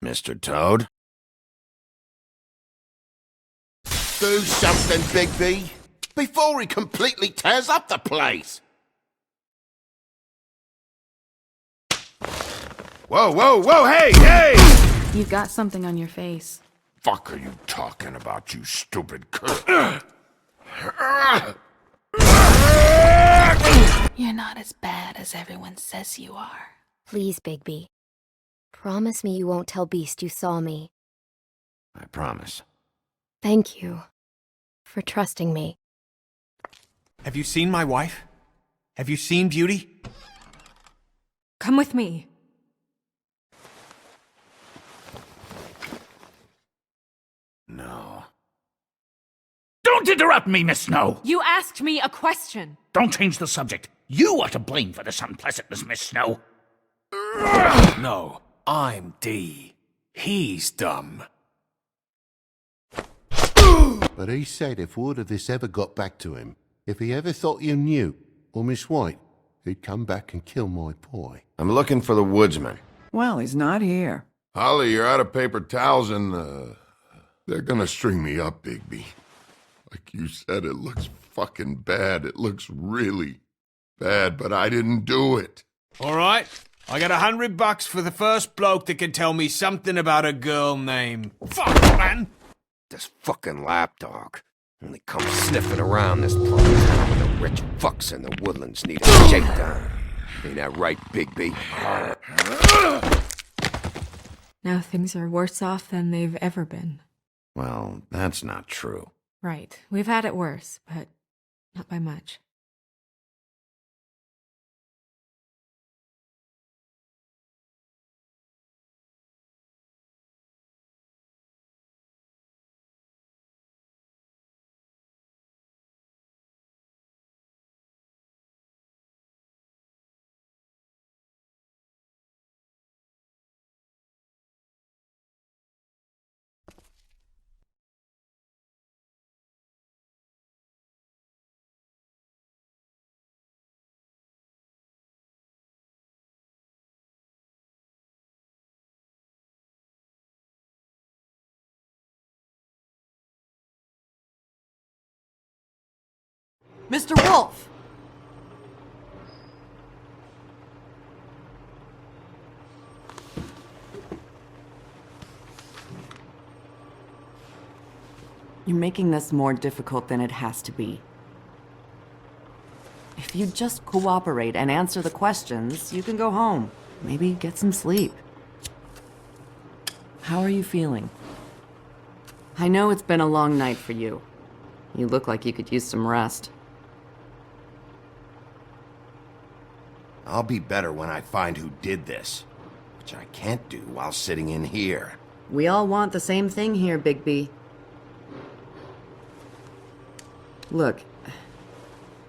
Mr. Toad? Do something, Bigby, before he completely tears up the place! Whoa, whoa, whoa, hey, hey! You've got something on your face. Fuck are you talking about, you stupid You're not as bad as everyone says you are. Please, Bigby. Promise me you won't tell Beast you saw me. I promise. Thank you for trusting me. Have you seen my wife? Have you seen Beauty? Come with me. No. Don't interrupt me, Miss Snow! You asked me a question. Don't change the subject. You are to blame for this unpleasantness, Miss Snow. No, I'm D. He's dumb. But he said if word of this ever got back to him, if he ever thought you knew, or Miss White, he'd come back and kill my boy. I'm looking for the woodsman. Well, he's not here. Holly, you're out of paper towels and, they're gonna string me up, Bigby. Like you said, it looks fucking bad. It looks really bad, but I didn't do it. All right, I got $100 for the first bloke that can tell me something about a girl named... Fuck, man! This fucking lapdog. Only comes sniffing around this part of town when the rich fucks in the woodlands need a shakedown. Ain't that right, Bigby? Now things are worse off than they've ever been. Well, that's not true. Right. We've had it worse, but not by much. Mr. Wolf! You're making this more difficult than it has to be. If you just cooperate and answer the questions, you can go home. Maybe get some sleep. How are you feeling? I know it's been a long night for you. You look like you could use some rest. I'll be better when I find who did this, which I can't do while sitting in here. We all want the same thing here, Bigby. Look,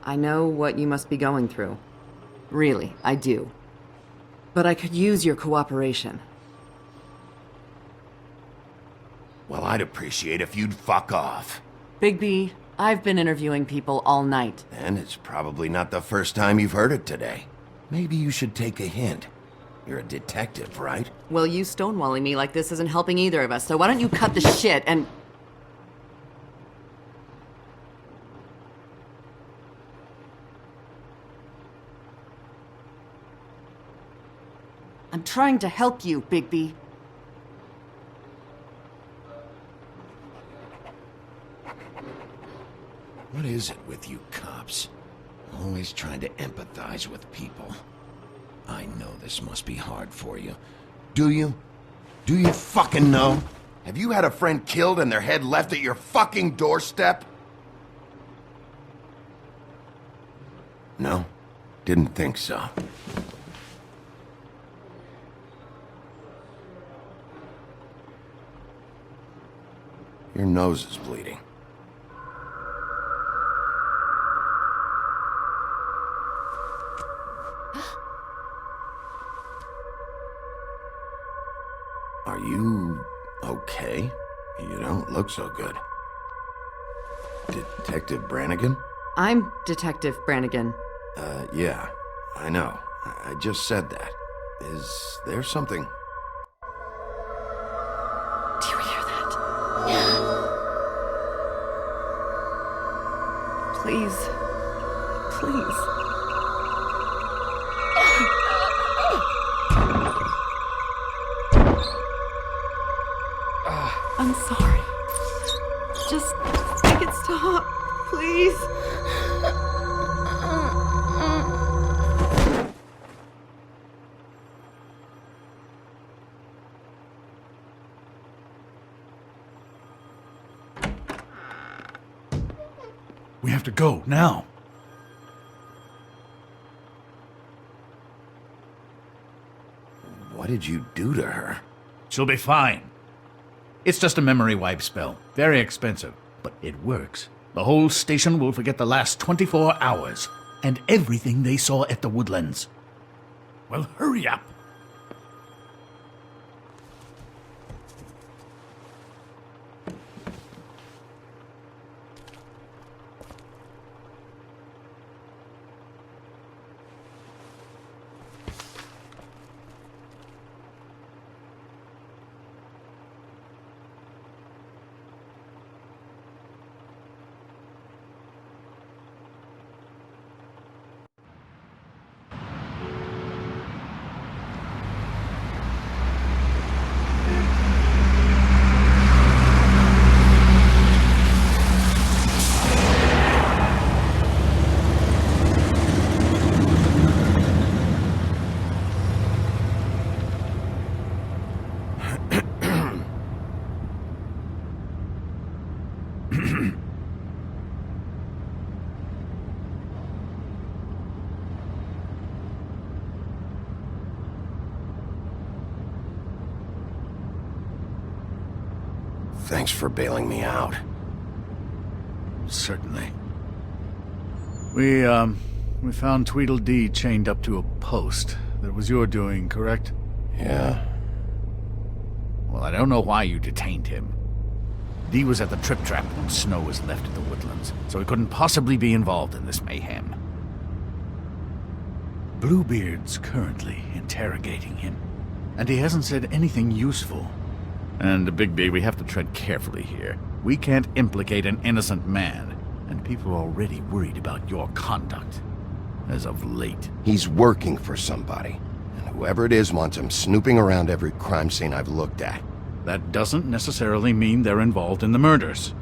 I know what you must be going through. Really, I do. But I could use your cooperation. Well, I'd appreciate if you'd fuck off. Bigby, I've been interviewing people all night. And it's probably not the first time you've heard it today. Maybe you should take a hint. You're a detective, right? Well, you stonewalling me like this isn't helping either of us, so why don't you cut the shit and... I'm trying to help you, Bigby. What is it with you cops? Always trying to empathize with people. I know this must be hard for you. Do you? Do you fucking know? Have you had a friend killed and their head left at your fucking doorstep? No? Didn't think so. Your nose is bleeding. Are you okay? You don't look so good. Detective Brannigan? I'm Detective Brannigan. Yeah, I know. I just said that. Is there something? Please. Please. I'm sorry. Just make it stop, please. We have to go now. What did you do to her? She'll be fine. It's just a memory wipe spell. Very expensive, but it works. The whole station will forget the last 24 hours and everything they saw at the Woodlands. Well, hurry up. Thanks for bailing me out. Certainly. We found Tweedledee chained up to a post. That was your doing, correct? Yeah. Well, I don't know why you detained him. Dee was at the Trip Trap when Snow was left at the Woodlands, so he couldn't possibly be involved in this mayhem. Bluebeard's currently interrogating him, and he hasn't said anything useful. And, Bigby, we have to tread carefully here. We can't implicate an innocent man, and people are already worried about your conduct. As of late. He's working for somebody, and whoever it is wants him snooping around every crime scene I've looked at. That doesn't necessarily mean they're involved in the murders.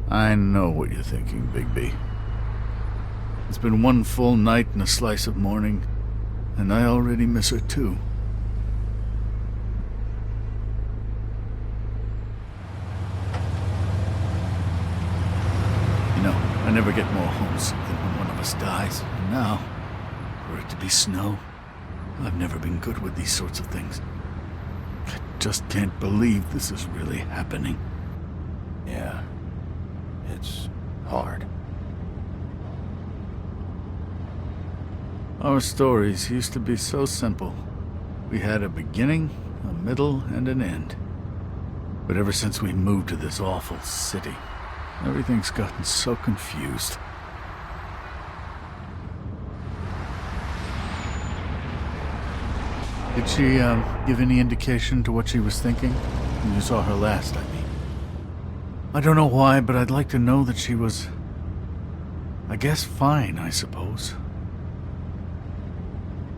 I know what you're thinking, Bigby. It's been one full night and a slice of morning, and I already miss her too. You know, I never get more homesick than when one of us dies. And now, for it to be Snow, I've never been good with these sorts of things. I just can't believe this is really happening. Yeah. It's hard. Our stories used to be so simple. We had a beginning, a middle, and an end. But ever since we moved to this awful city, everything's gotten so confused. Did she, give any indication to what she was thinking? When you saw her last, I mean. I don't know why, but I'd like to know that she was... I guess fine, I suppose.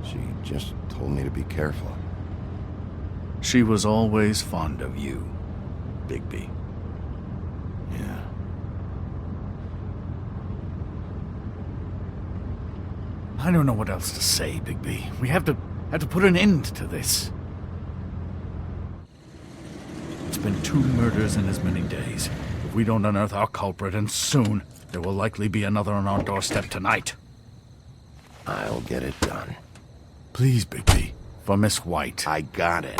She just told me to be careful. She was always fond of you, Bigby. Yeah. I don't know what else to say, Bigby. We have to put an end to this. It's been 2 murders in as many days. If we don't unearth our culprit, and soon, there will likely be another on our doorstep tonight. I'll get it done. Please, Bigby. For Miss White. I got it.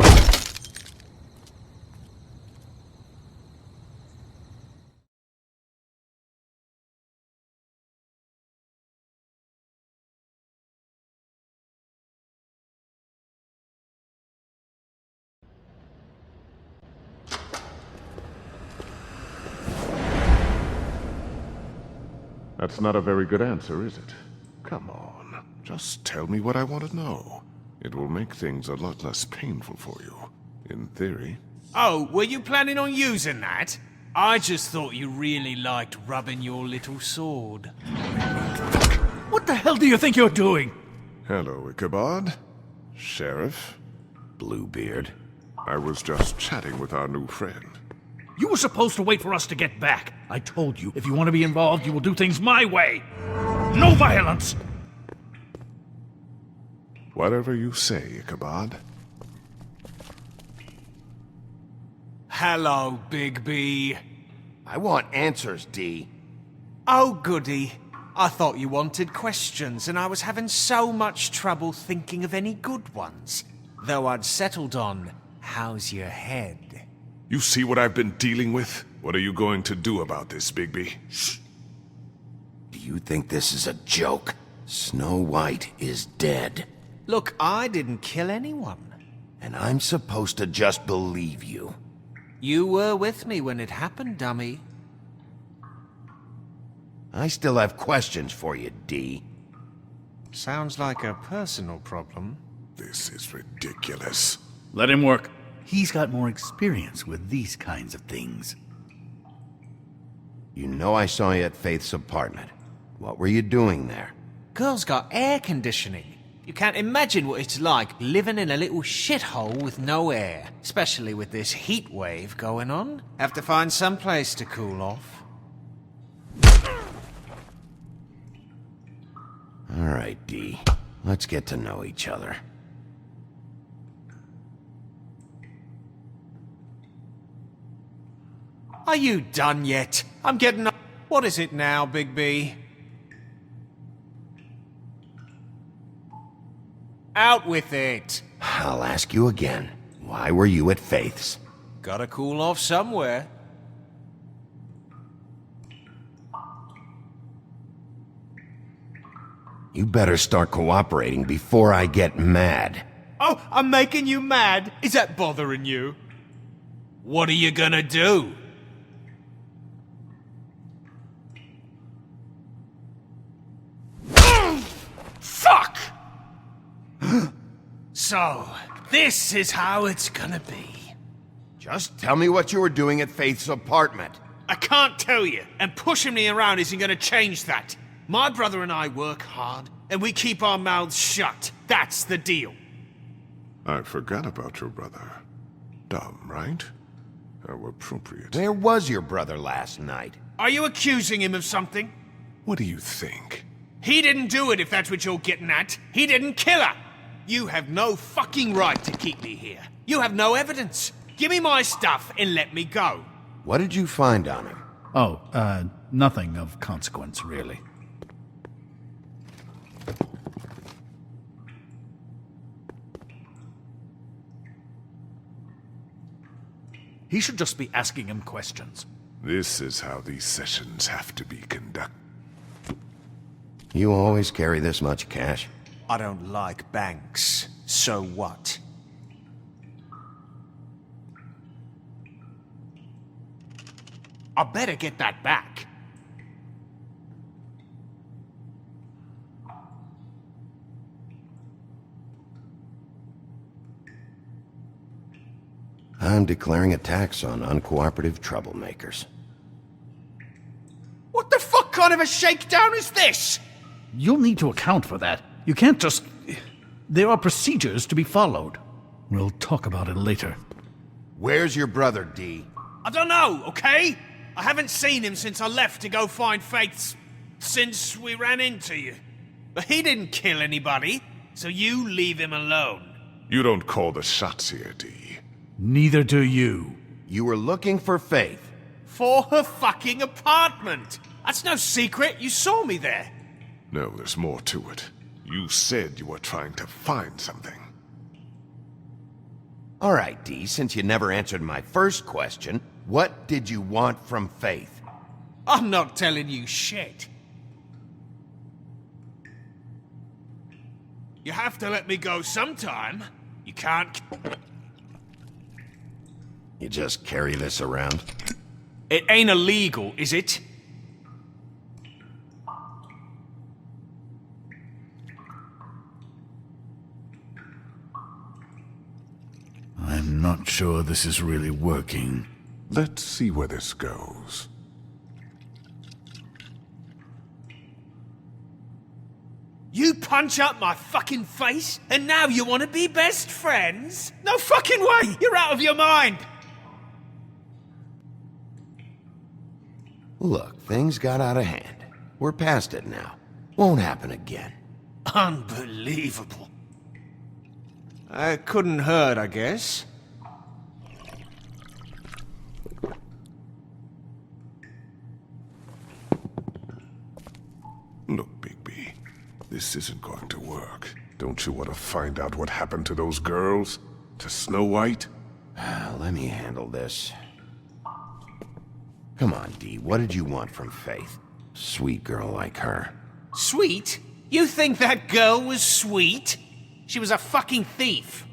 That's not a very good answer, is it? Come on. Just tell me what I want to know. It will make things a lot less painful for you. In theory. Oh, were you planning on using that? I just thought you really liked rubbing your little sword. What the hell do you think you're doing? Hello, Ichabod. Sheriff. Bluebeard. I was just chatting with our new friend. You were supposed to wait for us to get back. I told you, if you want to be involved, you will do things my way. No violence! Whatever you say, Ichabod. Hello, Bigby. I want answers, D. Oh, goody. I thought you wanted questions, and I was having so much trouble thinking of any good ones. Though I'd settled on, how's your head? You see what I've been dealing with? What are you going to do about this, Bigby? Shh. Do you think this is a joke? Snow White is dead. Look, I didn't kill anyone. And I'm supposed to just believe you. You were with me when it happened, dummy. I still have questions for you, D. Sounds like a personal problem. This is ridiculous. Let him work. He's got more experience with these kinds of things. You know I saw you at Faith's apartment. What were you doing there? Girl's got air conditioning. You can't imagine what it's like living in a little shithole with no air. Especially with this heat wave going on. Have to find some place to cool off. All right, D. Let's get to know each other. Are you done yet? I'm getting... What is it now, Bigby? Out with it! I'll ask you again. Why were you at Faith's? Gotta cool off somewhere. You better start cooperating before I get mad. Oh, I'm making you mad? Is that bothering you? What are you gonna do? Fuck! So, this is how it's gonna be. Just tell me what you were doing at Faith's apartment. I can't tell you, and pushing me around isn't gonna change that. My brother and I work hard, and we keep our mouths shut. That's the deal. I forgot about your brother. Dumb, right? How appropriate. Where was your brother last night? Are you accusing him of something? What do you think? He didn't do it, if that's what you're getting at. He didn't kill her. You have no fucking right to keep me here. You have no evidence. Give me my stuff and let me go. What did you find on him? Oh, nothing of consequence, really. He should just be asking him questions. This is how these sessions have to be conducted. You always carry this much cash? I don't like banks. So what? I better get that back. I'm declaring a tax on uncooperative troublemakers. What the fuck kind of a shakedown is this? You'll need to account for that. You can't just... There are procedures to be followed. We'll talk about it later. Where's your brother, D? I don't know, okay? I haven't seen him since I left to go find Faith's... since we ran into you. But he didn't kill anybody, so you leave him alone. You don't call the shots here, D. Neither do you. You were looking for Faith. For her fucking apartment! That's no secret, you saw me there. No, there's more to it. You said you were trying to find something. All right, D, since you never answered my first question, what did you want from Faith? I'm not telling you shit. You have to let me go sometime. You can't... You just carry this around? It ain't illegal, is it? sure this is really working. Let's see where this goes. You punch up my fucking face, and now you want to be best friends? No fucking way! You're out of your mind! Look, things got out of hand. We're past it now. Won't happen again. Unbelievable. It couldn't hurt, I guess. Look, Bigby, this isn't going to work. Don't you want to find out what happened to those girls? To Snow White? Let me handle this. Come on, Dee, what did you want from Faith? Sweet girl like her. Sweet? You think that girl was sweet? She was a fucking thief.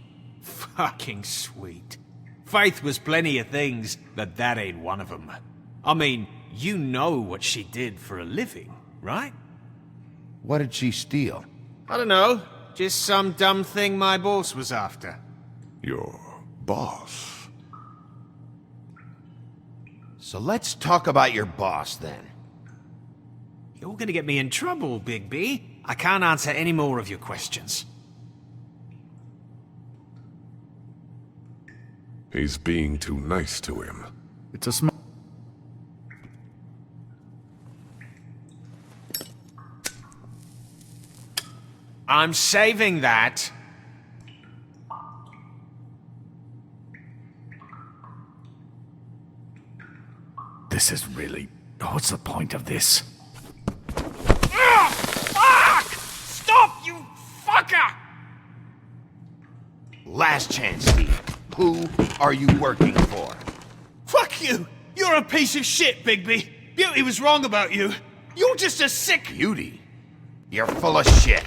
Fucking sweet. Faith was plenty of things, but that ain't one of them. I mean, you know what she did for a living, right? What did she steal? I don't know. Just some dumb thing my boss was after. Your boss? So let's talk about your boss, then. You're gonna get me in trouble, Bigby. I can't answer any more of your questions. He's being too nice to him. It's a small... I'm saving that. This is really... What's the point of this? Fuck! Stop, you fucker! Last chance, Steve. Who are you working for? Fuck you! You're a piece of shit, Bigby. Beauty was wrong about you. You're just a sick... Beauty? You're full of shit.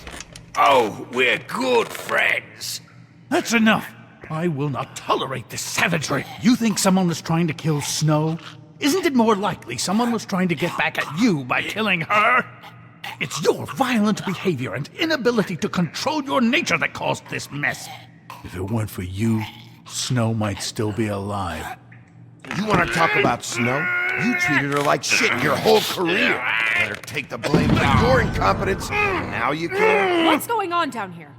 Oh, we're good friends. That's enough! I will not tolerate this savagery. You think someone was trying to kill Snow? Isn't it more likely someone was trying to get back at you by killing her? It's your violent behavior and inability to control your nature that caused this mess. If it weren't for you, Snow might still be alive. You want to talk about Snow? You treated her like shit your whole career. Let her take the blame for your incompetence. Now you can. What's going on down here?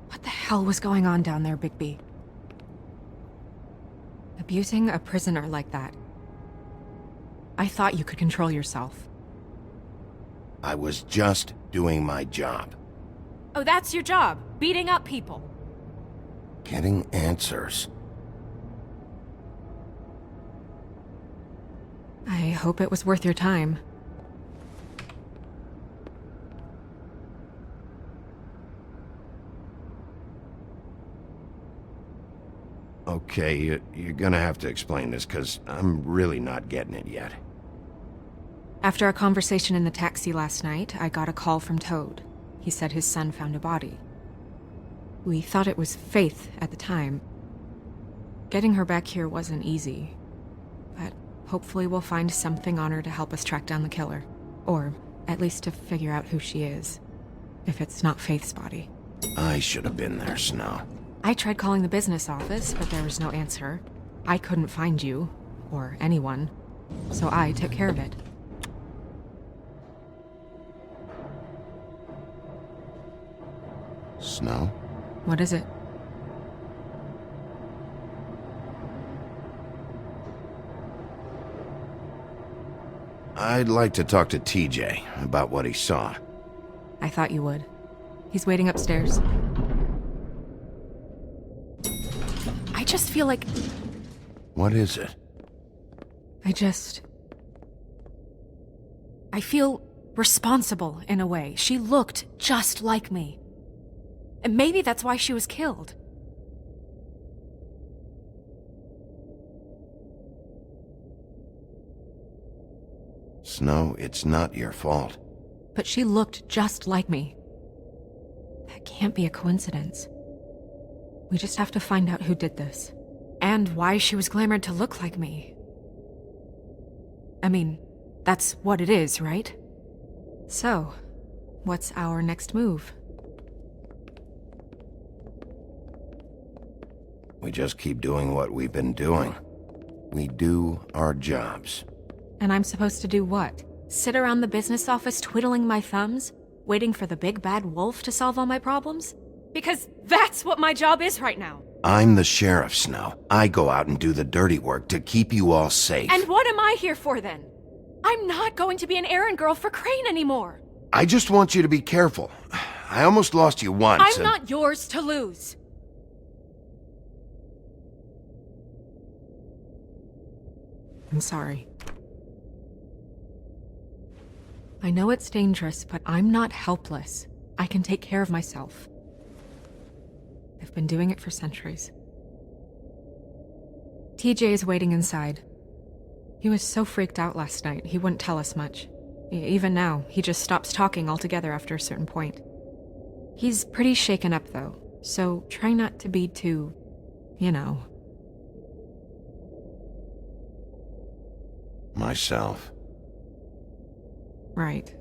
What the hell was going on down there, Bigby? Abusing a prisoner like that. I thought you could control yourself. I was just doing my job. Oh, that's your job, beating up people. Getting answers. I hope it was worth your time. Okay, you're gonna have to explain this, because I'm really not getting it yet. After our conversation in the taxi last night, I got a call from Toad. He said his son found a body. We thought it was Faith at the time. Getting her back here wasn't easy, but hopefully we'll find something on her to help us track down the killer. Or at least to figure out who she is. if it's not Faith's body. I should have been there, Snow. I tried calling the business office, but there was no answer. I couldn't find you, or anyone, so I took care of it. Snow? What is it? I'd like to talk to TJ about what he saw. I thought you would. He's waiting upstairs. I just feel like... What is it? I feel responsible in a way. She looked just like me. And maybe that's why she was killed. Snow, it's not your fault. But she looked just like me. That can't be a coincidence. We just have to find out who did this. And why she was glamored to look like me. I mean, that's what it is, right? So, what's our next move? We just keep doing what we've been doing. We do our jobs. And I'm supposed to do what? Sit around the business office twiddling my thumbs, waiting for the big bad wolf to solve all my problems? Because that's what my job is right now. I'm the sheriff, Snow. I go out and do the dirty work to keep you all safe. And what am I here for then? I'm not going to be an errand girl for Crane anymore. I just want you to be careful. I almost lost you once. I'm not yours to lose. I'm sorry. I know it's dangerous, but I'm not helpless. I can take care of myself. I've been doing it for centuries. TJ is waiting inside. He was so freaked out last night, he wouldn't tell us much. Even now, he just stops talking altogether after a certain point. He's pretty shaken up, though, so try not to be too, you know. Myself. Right.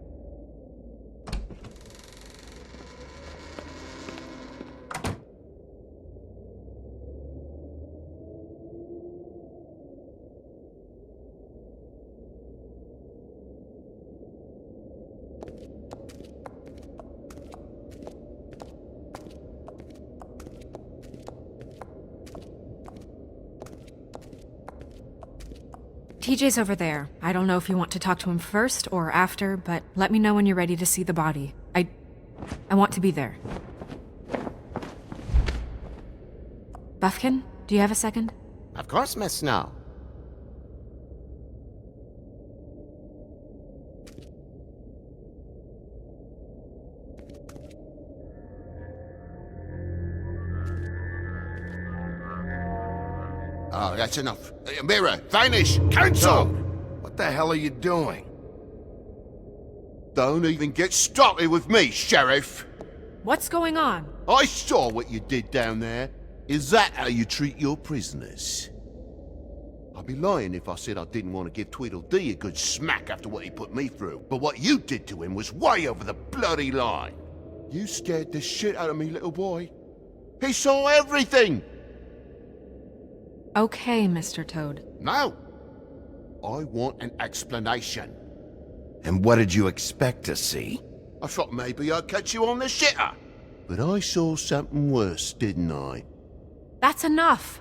TJ's over there. I don't know if you want to talk to him first or after, but let me know when you're ready to see the body. I want to be there. Buffkin, do you have a second? Of course, Miss Snow. Oh, that's enough. Mirror, vanish, cancel! What the hell are you doing? Don't even get started with me, Sheriff. What's going on? I saw what you did down there. Is that how you treat your prisoners? I'd be lying if I said I didn't want to give Tweedledee a good smack after what he put me through. But what you did to him was way over the bloody line. You scared the shit out of me, little boy. He saw everything! Okay, Mr. Toad. No. I want an explanation. And what did you expect to see? I thought maybe I'd catch you on the shitter. But I saw something worse, didn't I? That's enough!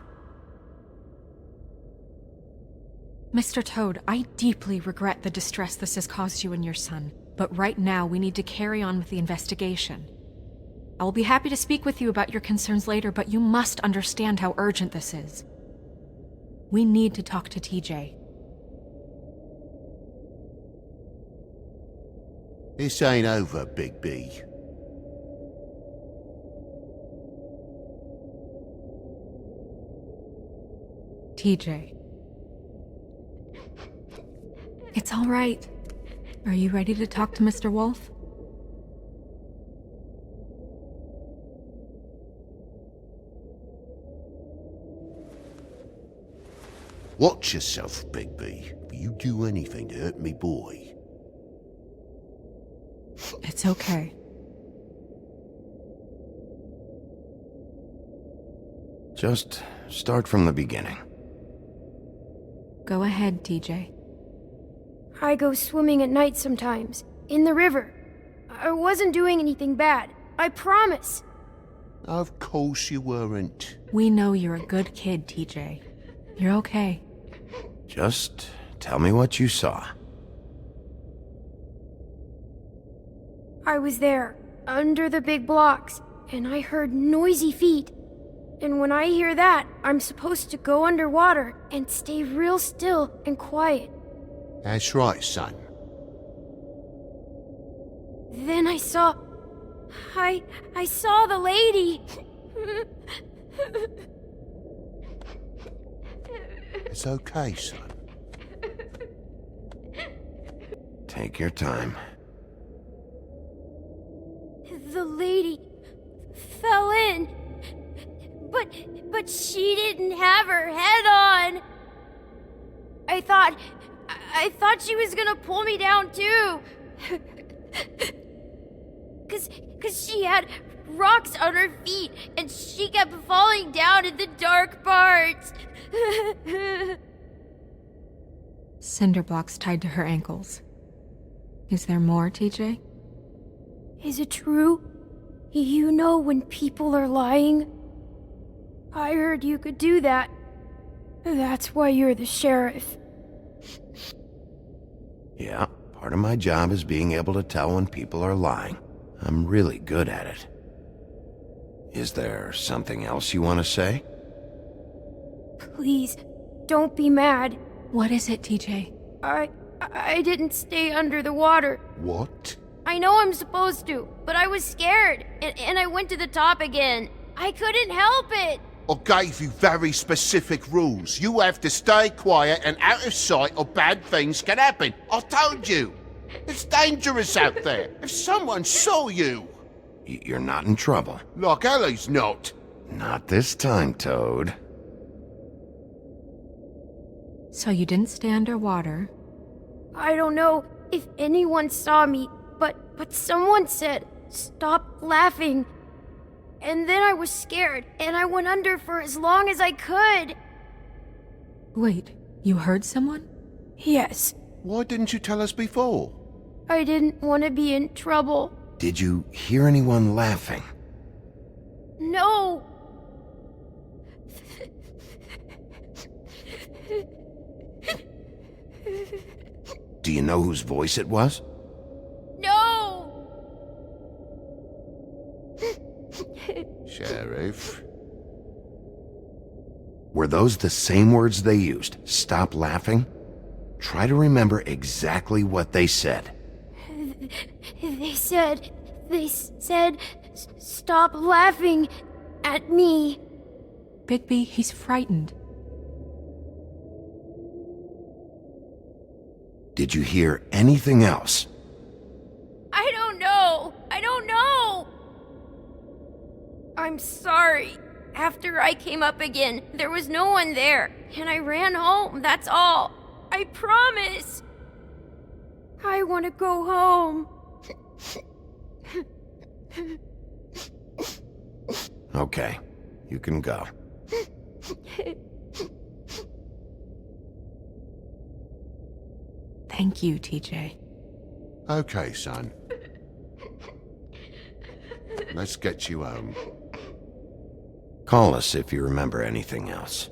Mr. Toad, I deeply regret the distress this has caused you and your son, but right now we need to carry on with the investigation. I will be happy to speak with you about your concerns later, but you must understand how urgent this is. We need to talk to TJ. This ain't over, Big B. TJ. It's all right. Are you ready to talk to Mr. Wolf? Watch yourself, Big B. If you do anything to hurt me boy. It's okay. Just start from the beginning. Go ahead, TJ. I go swimming at night sometimes, in the river. I wasn't doing anything bad. I promise. Of course you weren't. We know you're a good kid, TJ. You're okay. Just tell me what you saw. I was there, under the big blocks, and I heard noisy feet. And when I hear that, I'm supposed to go underwater and stay real still and quiet. That's right, son. Then I saw the lady. It's okay, son. Take your time. The lady fell in. But she didn't have her head on. I thought she was gonna pull me down too. Cause she had rocks on her feet and she kept falling down in the dark parts. Cinder blocks tied to her ankles. Is there more, TJ? Is it true? You know when people are lying? I heard you could do that. That's why you're the sheriff. Yeah, part of my job is being able to tell when people are lying. I'm really good at it. Is there something else you want to say? Please, don't be mad. What is it, TJ? I didn't stay under the water. What? I know I'm supposed to, but I was scared, and I went to the top again. I couldn't help it. I gave you very specific rules. You have to stay quiet and out of sight or bad things can happen. I told you. It's dangerous out there. If someone saw you... You're not in trouble. Like Ellie's not. Not this time, Toad. So you didn't stay underwater? I don't know if anyone saw me, but someone said, "Stop laughing." And then I was scared, and I went under for as long as I could. Wait, you heard someone? Yes. Why didn't you tell us before? I didn't want to be in trouble. Did you hear anyone laughing? No. Do you know whose voice it was? No. Sheriff? Were those the same words they used? Stop laughing? Try to remember exactly what they said. They said, "Stop laughing at me." Bigby, he's frightened. Did you hear anything else? I don't know. I'm sorry. After I came up again, there was no one there, and I ran home, that's all. I promise. I want to go home. Okay, you can go. Thank you, TJ. Okay, son. Let's get you home. Call us if you remember anything else.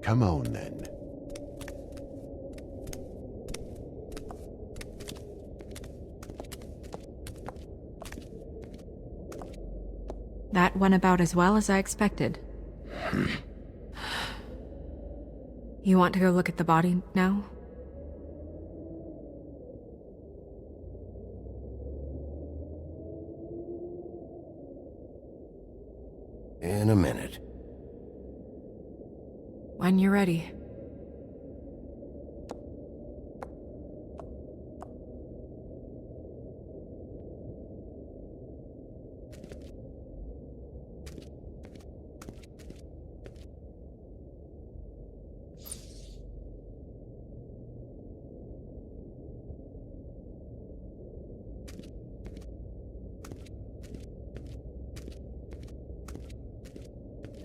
Come on, then. That went about as well as I expected. You want to go look at the body now? In a minute. When you're ready.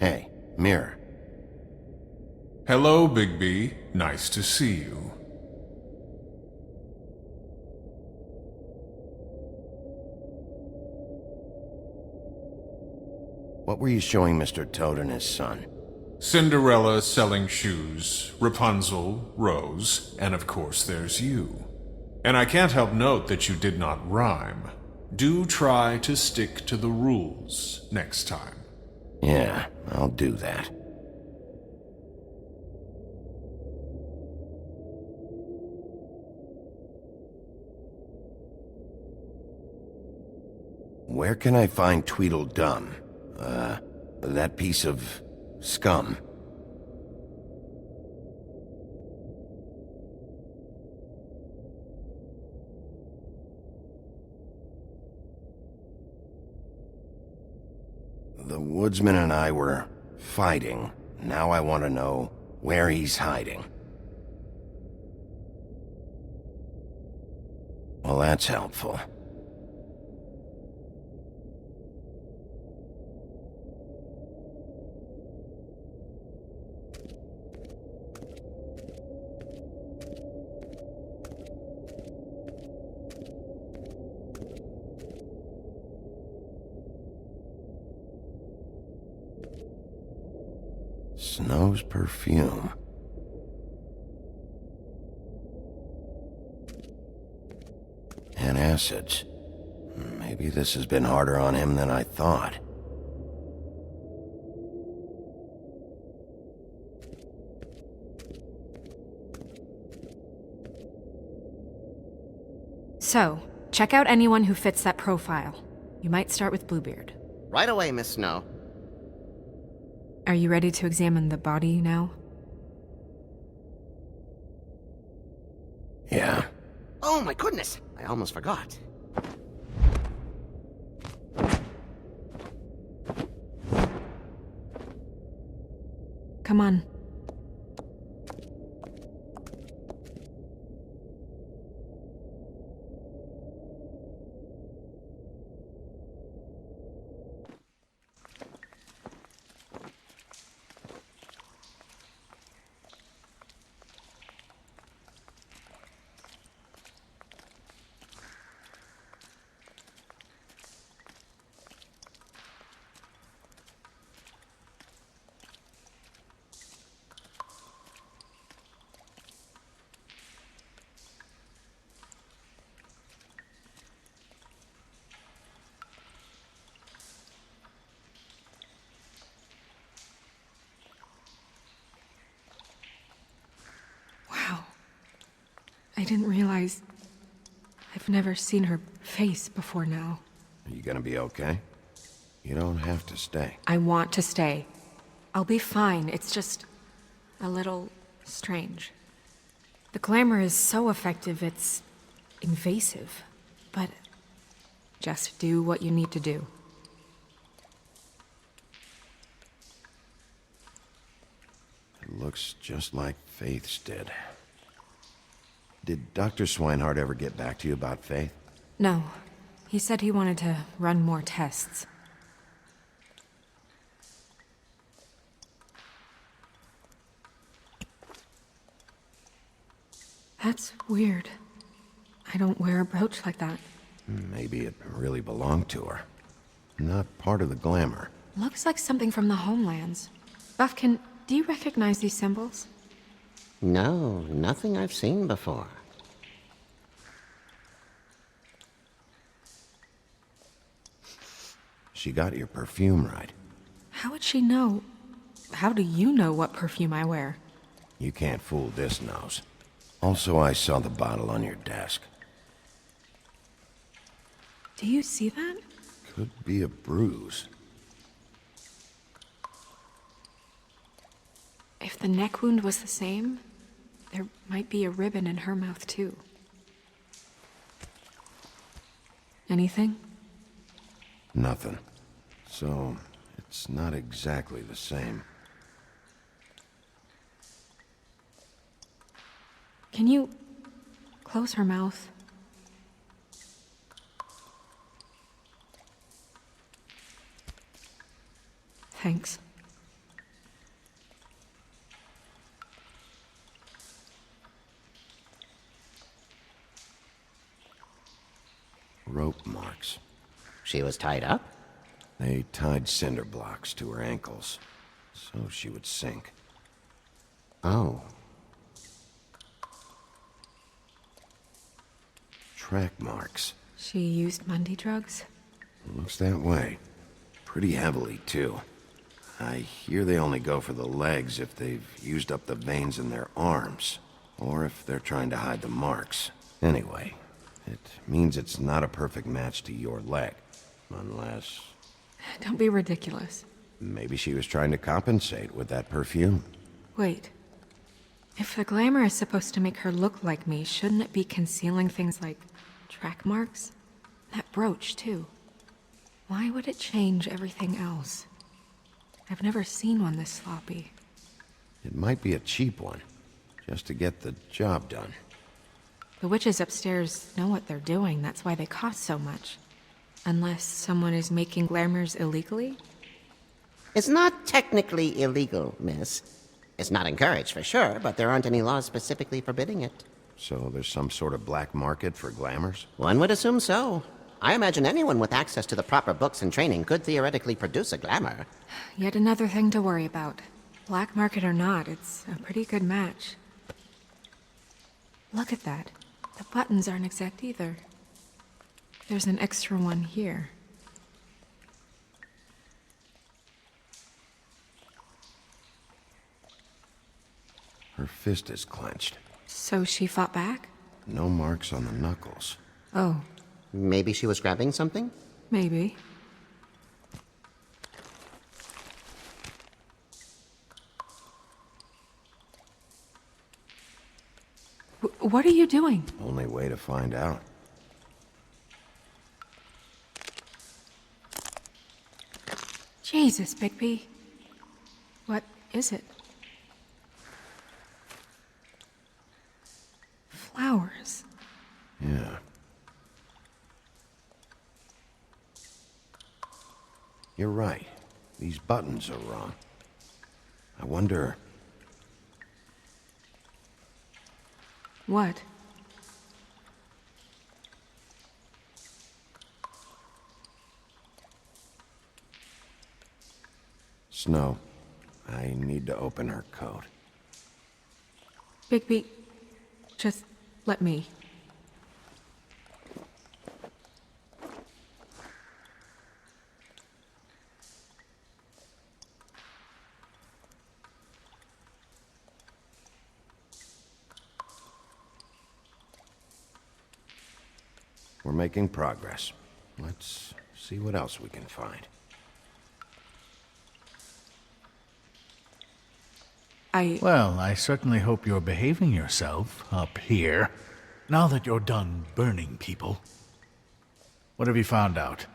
Hey, Mirror. Hello, Bigby. Nice to see you. What were you showing Mr. Toad and his son? Cinderella selling shoes, Rapunzel, Rose, and of course there's you. And I can't help note that you did not rhyme. Do try to stick to the rules next time. Yeah, I'll do that. Where can I find Tweedledum? That piece of scum. The woodsman and I were fighting. Now I want to know where he's hiding. Well, that's helpful. Snow's perfume. Antacids. Maybe this has been harder on him than I thought. So, check out anyone who fits that profile. You might start with Bluebeard. Right away, Miss Snow. Are you ready to examine the body now? Yeah. Oh my goodness, I almost forgot. Come on. I didn't realize... I've never seen her face before now. Are you gonna be okay? You don't have to stay. I want to stay. I'll be fine. It's just... a little... strange. The glamour is so effective, it's... invasive. But... just do what you need to do. It looks just like Faith's did. Did Dr. Swinehart ever get back to you about Faith? No. He said he wanted to run more tests. That's weird. I don't wear a brooch like that. Maybe it really belonged to her. Not part of the glamour. Looks like something from the homelands. Buffkin, do you recognize these symbols? No, nothing I've seen before. She got your perfume right. How would she know? How do you know what perfume I wear? You can't fool this nose. Also, I saw the bottle on your desk. Do you see that? Could be a bruise. If the neck wound was the same, there might be a ribbon in her mouth too. Anything? Nothing. So, it's not exactly the same. Can you close her mouth? Thanks. marks. She was tied up? They tied cinder blocks to her ankles, so she would sink. Oh. Track marks. She used Mundy drugs? Looks that way. Pretty heavily, too. I hear they only go for the legs if they've used up the veins in their arms, or if they're trying to hide the marks. Anyway, it means it's not a perfect match to your leg, unless... Don't be ridiculous. Maybe she was trying to compensate with that perfume. Wait. If the glamour is supposed to make her look like me, shouldn't it be concealing things like track marks? That brooch, too. Why would it change everything else? I've never seen one this sloppy. It might be a cheap one, just to get the job done. The witches upstairs know what they're doing, that's why they cost so much. Unless someone is making glamours illegally? It's not technically illegal, miss. It's not encouraged for sure, but there aren't any laws specifically forbidding it. So there's some sort of black market for glamours? One would assume so. I imagine anyone with access to the proper books and training could theoretically produce a glamour. Yet another thing to worry about. Black market or not, it's a pretty good match. Look at that. The buttons aren't exact either. There's an extra one here. Her fist is clenched. So she fought back? No marks on the knuckles. Oh. Maybe she was grabbing something? Maybe. What are you doing? Only way to find out. Jesus, Bigby. What is it? Flowers. Yeah. You're right. These buttons are wrong. I wonder... What? Snow, I need to open her coat. Bigby, just let me. We're making progress. Let's see what else we can find. Well, I certainly hope you're behaving yourself up here, now that you're done burning people. What have you found out?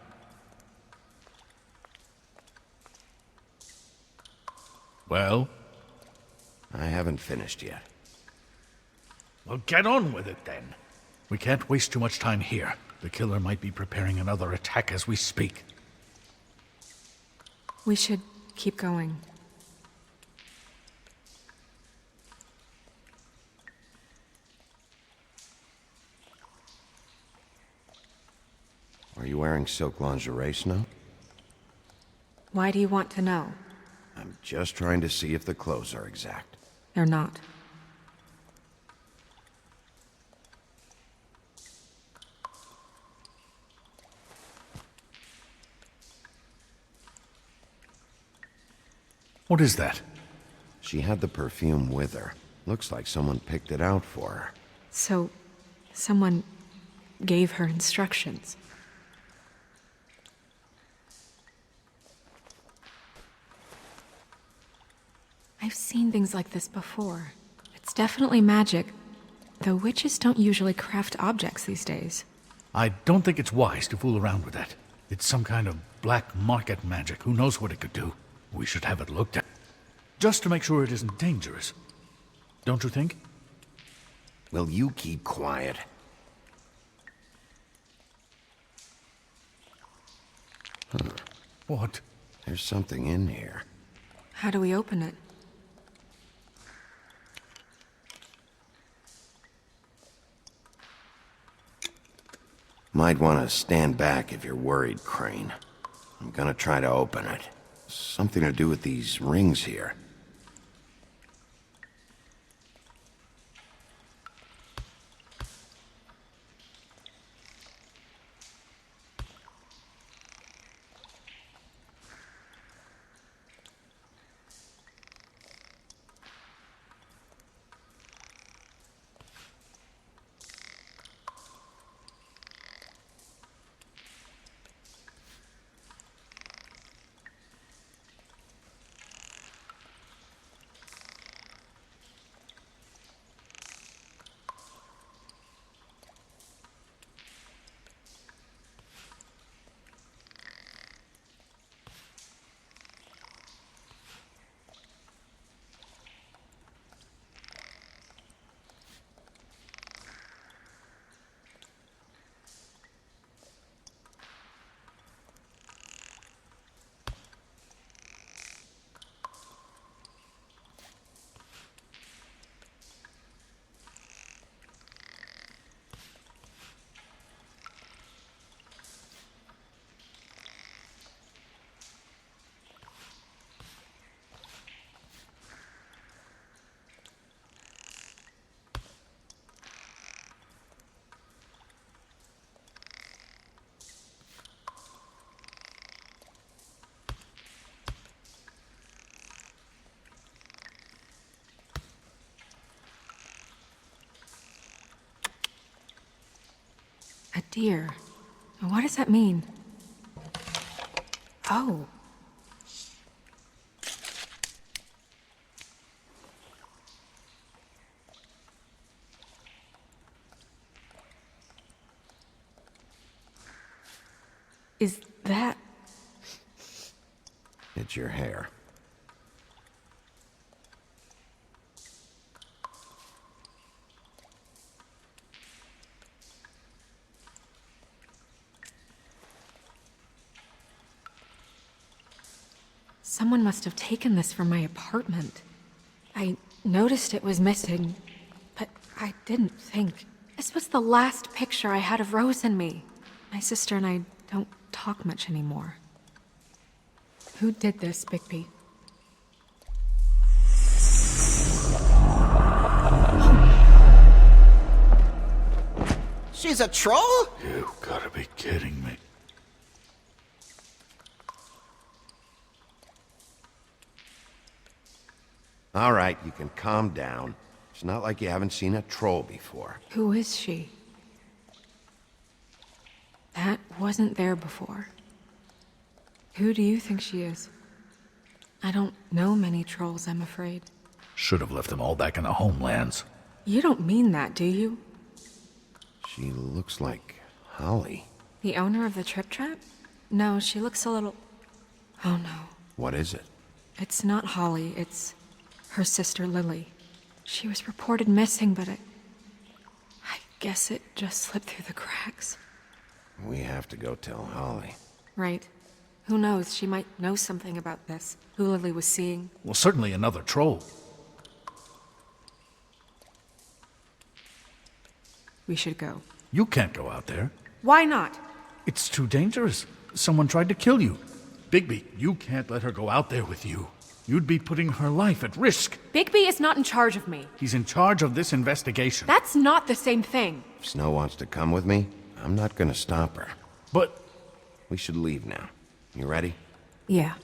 Well? I haven't finished yet. Well, get on with it then. We can't waste too much time here. The killer might be preparing another attack as we speak. We should keep going. Are you wearing silk lingerie, Snow? Why do you want to know? I'm just trying to see if the clothes are exact. They're not. What is that? She had the perfume with her. Looks like someone picked it out for her. So, someone gave her instructions. I've seen things like this before. It's definitely magic, though witches don't usually craft objects these days. I don't think it's wise to fool around with that. It's some kind of black market magic. Who knows what it could do? We should have it looked at. Just to make sure it isn't dangerous. Don't you think? Will you keep quiet? Huh. What? There's something in here. How do we open it? Might want to stand back if you're worried, Crane. I'm gonna try to open it. Something to do with these rings here. A deer. What does that mean? Oh. Is that... It's your hair. Someone must have taken this from my apartment. I noticed it was missing, but I didn't think. This was the last picture I had of Rose and me. My sister and I don't talk much anymore. Who did this, Bigby? She's a troll? You gotta be kidding me. All right, you can calm down. It's not like you haven't seen a troll before. Who is she? That wasn't there before. Who do you think she is? I don't know many trolls, I'm afraid. Should have left them all back in the homelands. You don't mean that, do you? She looks like Holly. The owner of the Trip Trap? No, she looks a little... Oh no. What is it? It's not Holly, it's her sister Lily. She was reported missing, but I guess it just slipped through the cracks. We have to go tell Holly. Right. Who knows, she might know something about this. Who Lily was seeing. Well, certainly another troll. We should go. You can't go out there. Why not? It's too dangerous. Someone tried to kill you. Bigby, you can't let her go out there with you. You'd be putting her life at risk. Bigby is not in charge of me. He's in charge of this investigation. That's not the same thing. If Snow wants to come with me, I'm not gonna stop her. But... We should leave now. You ready? Yeah.